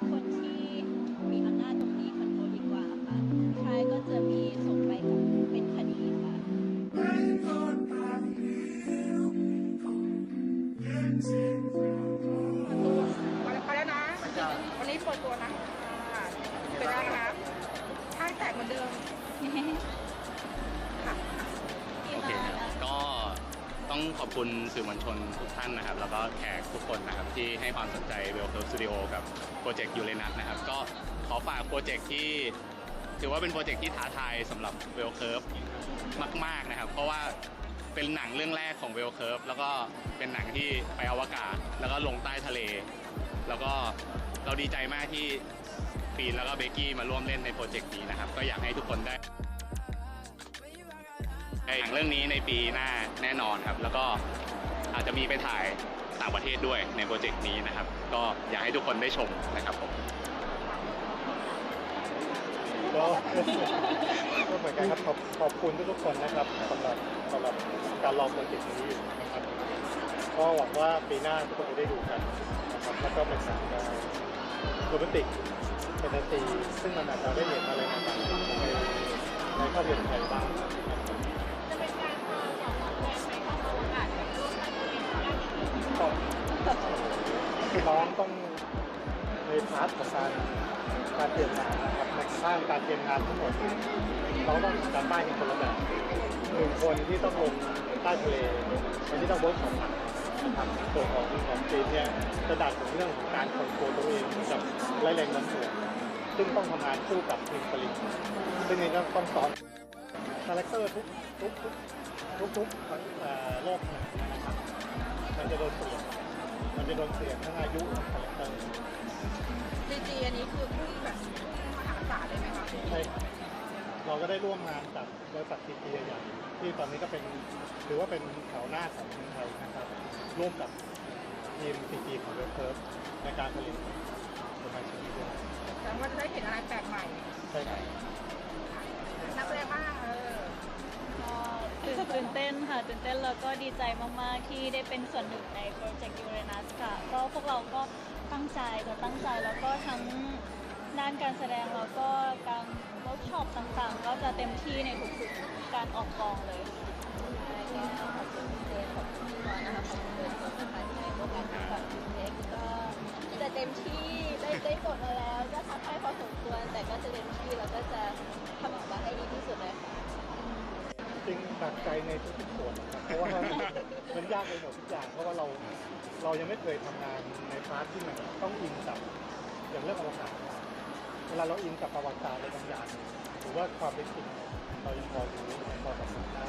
คนที่มีอำนาจตรงนี้คอนโทรลดีกว่าค่ะใช่ก็จะมีส่งไปกับเป็นคดีค่ะไปแล้วนะวันนี้เปิดตัวนะเป็นแล้วนะค่ายแตกเหมือนเดิมโอเคก็ต้องขอบคุณสื่อมวลชนทุกท่านนะครับแล้วก็แขกทุกคนนะครับที่ให้ความสนใจเวลเคิร์ฟสตูดิโอกับโปรเจกต์ยูเรนัสนะครับก็ขอฝากโปรเจกต์ที่ถือว่าเป็นโปรเจกต์ที่ท้าทายสำหรับเวลเคิร์ฟมากๆนะครับเพราะว่าเป็นหนังเรื่องแรกของเวลเคิร์ฟแล้วก็เป็นหนังที่ไปอวกาศแล้วก็ลงใต้ทะเลแล้วก็เราดีใจมากที่ปีนแล้วก็เบกกี้มาร่วมเล่นในโปรเจกต์นี้นะครับก็อยากให้ทุกคนได้หนังเรื่องนี้ในปีหน้าแน่นอนครับแล้วก็อาจจะมีไปถ่ายต่างประเทศด้วยในโปรเจกต์นี้นะครับก็อยากให้ทุกคนได้ชมนะครับผมก็เหมือนกันครับขอบคุณทุกคนนะครับสำหรับการรอโปรเจกต์นี้นะครับก็หวังว่าปีหน้าทุกคนจะได้ดูกันนะครับแล้วก็เป็นหนังโรแมนติกแฟนตาซีซึ่งมันอาจจะได้เห็นอะไรต่างๆในภาพยนตร์ไทยบ้างจะเป็นการพาสองคนไปเข้าอวกาศกับร่วมกันน้องต้องในพาร์ทของการเตรียมงานนะครับในข้างการเตรียมงานทั้งหมดน้องต้องการบ้านเป็นคนละแบบหนึ่งคนที่ต้องลงใต้ทะเลคนที่ต้องเวิร์กช็อปนะครับตัวของจีนเนี่ยจะดัดถึงเรื่องของการคอนโทรลตัวเองกับไล่แรงน้ำถ่วงซึ่งต้องทำงานคู่กับทีมผลิตซึ่งนี่ต้องสอนคาแรคเตอร์ทุกโลกนะครับมันจะโดนเปลี่ยนทั้งอายุและคาแรคเตอร์จีอันนี้คือพุ่งแบบมหาศาลเลยไหมคะใช่เราก็ได้ร่วมงานกับบริษัทซีจีใหญ่ที่ตอนนี้ก็เป็นถือว่าเป็นแถวหน้าของเมืองไทยนะครับร่วมกับทีมซีจีของเวลเคิร์ฟในการผลิตผลงานชิ้นนี้ด้วยแต่ว่าจะได้เห็นอะไรแปลกใหม่ใช่ครับนักแสดงบ้างตื่นเต้นค่ะตื่นเต้นแล้วก็ดีใจมากๆที่ได้เป็นส่วนหนึ่งในโปรเจกต์ยูเรนัสค่ะก็พวกเราก็ตั้งใจแล้วก็ทั้งด้านการแสดงแล้วก็การเวิร์กช็อปต่างๆก็จะเต็มที่ในทุกๆการออกกองเลยก็ขอบคุณเจขอบคุณก่อนนะคะขอบคุณทุกคนนะคะที่ให้โอกาสกับเด็กก็จะเต็มที่ได้บทมาแล้วก็ท้าทายพอสมควรแต่ก็จะเต็มที่แล้วก็จะทำออกมาให้ดีที่สุดเลยค่ะจริงหนักใจในทุกส่วนนะครับเพราะว่ามันยากไปหมดทุกอย่างเพราะว่าเรายังไม่เคยทำงานในพาร์ทที่มันต้องอินกับอย่างเรื่องอวกาศเวลาเราอินกับประวัติศาสตร์อะไรบางอย่างหรือว่าความเป็นจริงเรายังพอรู้พอสัมผัสได้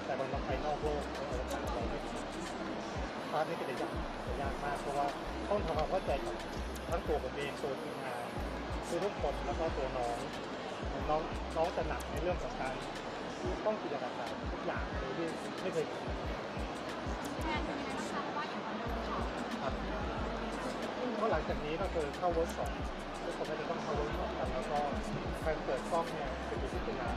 แต่บางไปนอกโลกในอวกาศเราไม่พาร์ทนี้ก็จะยากมากเพราะว่าต้องทำความเข้าใจกับทั้งตัวผมเองตัวทีมงานคือทุกคนแล้วก็ตัวน้องจะหนักในเรื่องของการต้องจินตนาการทุกอย่างโดยที่ไม่เคยคิดงานเป็นยังไงบ้างคะว่าอย่างวันเวิร์กช็อปครับก็หลังจากนี้ก็คือเข้าเวิร์กช็อปทุกคนก็จะต้องเข้าเวิร์กช็อปกันแล้วก็การเปิดกล้องเนี่ยเป็นอยู่ที่ตุลา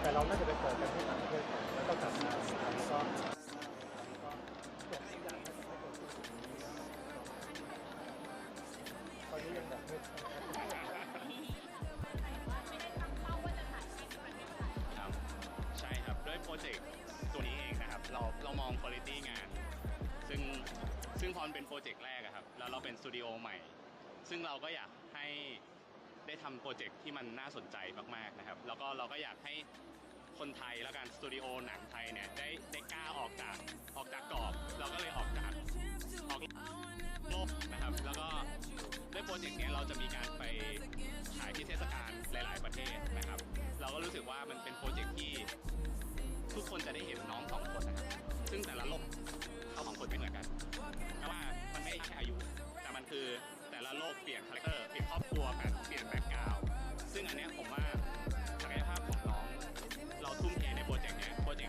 แต่เราน่าจะไปเปิดกันที่ต่างประเทศก่อนแล้วก็กลับมาแล้วก็จบทุกอย่างตอนนี้ยังแบบไม่ใช่ครับด้วยโปรเจกต์ตัวนี้เองนะครับเรามองคุณภาพงานซึ่งพอเป็นโปรเจกต์แรกครับแล้วเราเป็นสตูดิโอใหม่ซึ่งเราก็อยากให้ได้ทำโปรเจกต์ที่มันน่าสนใจมากๆนะครับแล้วก็เราก็อยากให้คนไทยและการสตูดิโอหนังไทยเนี่ยได้กล้าออกจากกรอบเราก็เลยออกโลกนะครับแล้วก็ด้วยโปรเจกต์นี้เราจะมีการไปฉายที่เทศกาลหลายๆประเทศนะครับเราก็รู้สึกว่ามันเป็นโปรเจกต์ที่ทุกคนจะได้เห็นน้องสองคนนะครับซึ่งแต่ละโลกเขาของคนไม่เหมือนกันเพราะว่ามันไม่แค่อายุแต่มันคือแต่ละโลกเปลี่ยนคาแรคเตอร์เปลี่ยนครอบครัวกันเปลี่ยนแบ็คกราวด์ซึ่งอันนี้ผมว่าศักยภาพของน้องเราทุ่มเทในโปรเจกต์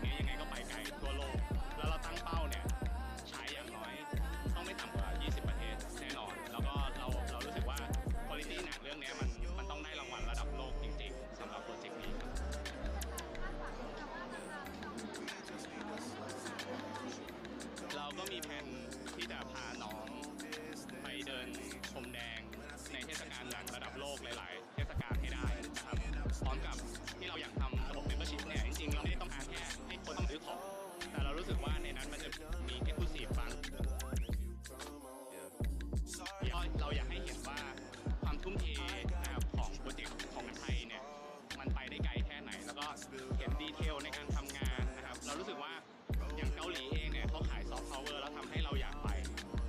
นี้ยังไงก็ไปไกลทั่วโลกแล้วเราตั้งเป้าเนี่ยใช้อย่างน้อยต้องไม่ต่ำกว่า20ประเทศแน่นอนแล้วก็เรารู้สึกว่าคุณภาพหนังเรื่องนี้มันต้องได้รางวัลระดับโลกจริงๆสำหรับโปรเจกต์นี้ครับเราก็มีแผนที่จะพาน้องไปเดินพรมแดงในเทศกาลดัง กหลายๆเทศกาลให้ได้นะครับพร้อมกับที่เราอยากทำระบบ membership เนี่ยจริงๆเราไม่ได้ต้องการแค่ให้คนต้องซื้อของแต่เรารู้สึกว่าในนั้นมันจะมี exclusive บางเราอยากให้เห็นว่าความทุ่มเทนะครับของโปรเจกต์ของไทยเนี่ยมันไปได้ไกลแค่ไหนแล้วก็เห็นดีเทลในการทำงานนะครับเรารู้สึกว่าอย่างเกาหลีเองเนี่ยเขาขายซอฟต์พาวเวอร์แล้วทำให้เราอยากไป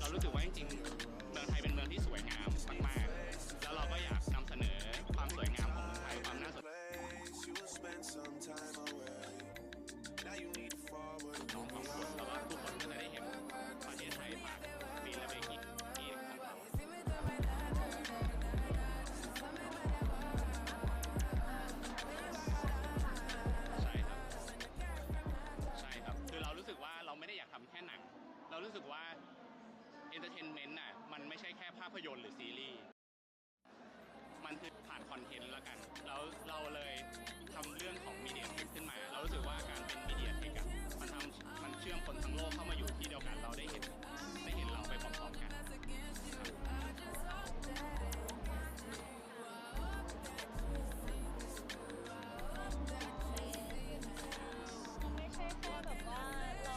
เรารู้สึกว่าจริงๆเมืองไทยเป็นเมืองที่สวยงามมากๆแล้วเราก็อยากนำเสนอความสวยงามของเมืองไทยความน่าสนใจน้องสองคนแล้วก็ทุกคนก็จะได้เห็นประเทศไทยผ่านปีละเบกอีกของเราใช่ครับใช่ครับคือเรารู้สึกว่าเราไม่ได้อยากทำแค่หนังเรารู้สึกว่าเอนเตอร์เทนเมนต์น่ะมันไม่ใช่แค่ภาพยนตร์หรือซีรีส์มันคือผ่านคอนเทนต์ละกันแล้วเราเลยทำเรื่องของมีเดียเทคขึ้นมาเรารู้สึกว่าการเป็นมีเดียเทคมันเชื่อมคนทั้งโลกเข้ามาอยู่ที่เดียวกันเราได้เห็นเราไปพร้อมๆกันไม่ใช่แค่แบบว่าเรา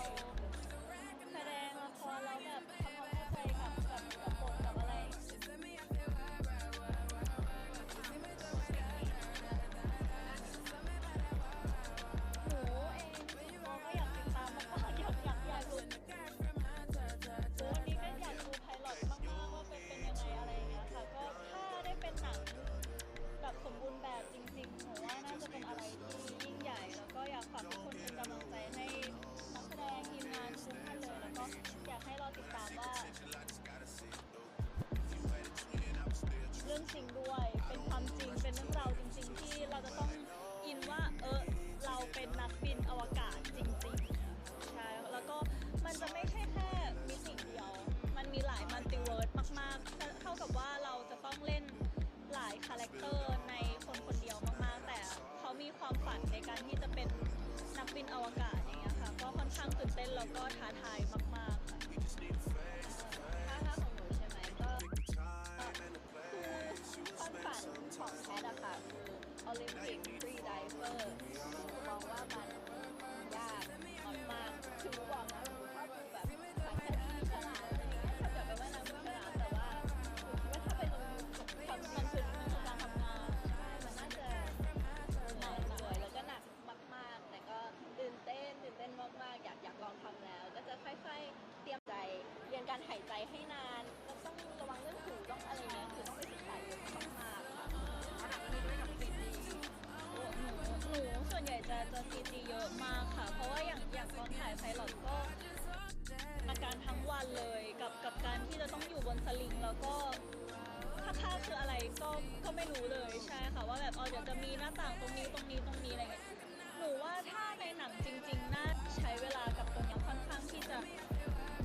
แสดงละครแล้วแบบทำความเข้าใจกับบทกับอะไรหนูเองเราก็อยากติดตามมากๆอยากดูวันนี้ก็อยากดูไพลอตมากๆว่าเป็นยังไงอะไรอย่างเงี้ยค่ะก็ถ้าได้เป็นหนังแบบสมบูรณ์แบบจริงๆหนูว่าน่าจะเป็นอะไรที่ยิ่งใหญ่แล้วก็อยากฝากทุกคนเป็นกำลังใจให้นักแสดงทีมงานทุกท่านเลยแล้วก็อยากให้เราติดตามว่าเรื่องจริงด้วยเป็นความจริงเป็นเรื่องราวจริงๆที่เราจะต้องอินว่าเราเป็นนักบินอวกาศจริงๆใช่แล้วก็มันจะไม่ใช่แค่มิติเดียวมันมีหลายมัลติเวิร์สมากๆเท่ากับว่าเราจะต้องเล่นหลายคาแรคเตอร์ในคนคนเดียวมากๆแต่เขามีความฝันในการที่จะเป็นนักบินอวกาศอย่างเงี้ยค่ะก็ค่อนข้างตื่นเต้นแล้วก็ท้าทายมากๆค่ะถ้าของหนูใช่ไหมก็คือความฝันของแพทย์อะค่ะคือโอลิมปิกฟรีไดเวอร์มองว่ามันยากมากๆคือบอกนะหนูชอบดูแบบสัตว์ที่ฉลาดอะไรอย่างเงี้ยชอบแบบไปว่ายน้ำฉลาดแต่ว่าหนูคิดว่าถ้าไปลงมันคือการทำงานใช่มันน่าจะเหนื่อยแล้วก็หนักมากๆแต่ก็ตื่นเต้นมากๆอยากลองทำแล้วก็จะค่อยๆเตรียมใจเรียนการหายใจให้นานก็ต้องระวังเรื่องหูต้องอะไรเงี้ยคือต้องไปศึกษาเยอะมากๆค่ะหนูส่วนใหญ่จะCGเยอะมากค่ะเพราะว่าอย่างตอนถ่ายไพลอตก็อาการทั้งวันเลยกับการที่จะต้องอยู่บนสลิงแล้วก็ค่าคืออะไรก็ไม่รู้เลยใช่ค่ะว่าแบบเดี๋ยวจะมีหน้าต่างตรงนี้อะไรเงี้ยหนูว่าถ้าในหนังจริงๆน่าใช้เวลากับตรงนี้ค่อนข้างที่จะ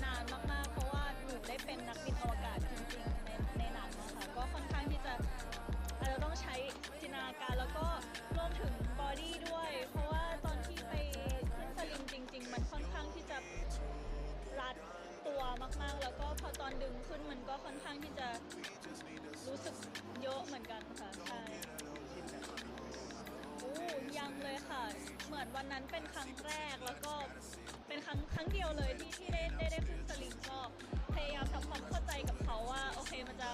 นานมากๆเพราะว่าหนูได้เป็นนักบินอวกาศจริงๆในหนังนะคะก็ค่อนข้างที่จะอาจจะต้องใช้จินตนาการแล้วก็รวมถึงบอดี้ด้วยเพราะว่าตอนที่ไปขึ้นสลิงจริงๆมันค่อนข้างที่จะรัดตัวมากๆแล้วก็พอตอนดึงขึ้นมันก็ค่อนข้างที่จะรู้สึกเยอะเหมือนกันค่ะใช่ยังเลยค่ะเหมือนวันนั้นเป็นครั้งแรกแล้วก็เป็นครั้งเดียวเลยที่ได้ขึ้นสลิงก็พยายามทำความเข้าใจกับเขาว่าโอเคมันจะ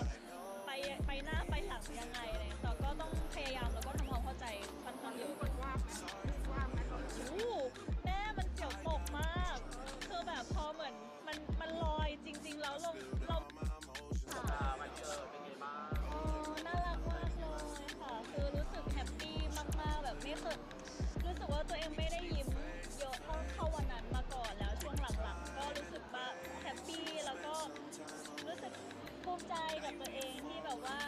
ไปหน้าไปหลังยังไงอะไรแต่ก็ต้องพยายามแล้วก็ทำความเข้าใจค่อนข้างเยอะแม่มันเสียวตกมากคือแบบพอเหมือนมันลอยจริงๆแล้วเรามันเป็นไงบ้างน่ารักมากเลยค่ะคือรู้สึกแฮปปี้มากๆแบบไม่เคยรู้สึกว่าตัวเองไม่ได้ยิ้มเยอะเท่าวันนั้นมาก่อนแล้วช่วงหลังๆก็รู้สึกว่าแฮปปี้แล้วก็รู้สึกภูมิใจกับตัวเองที่แบบว่า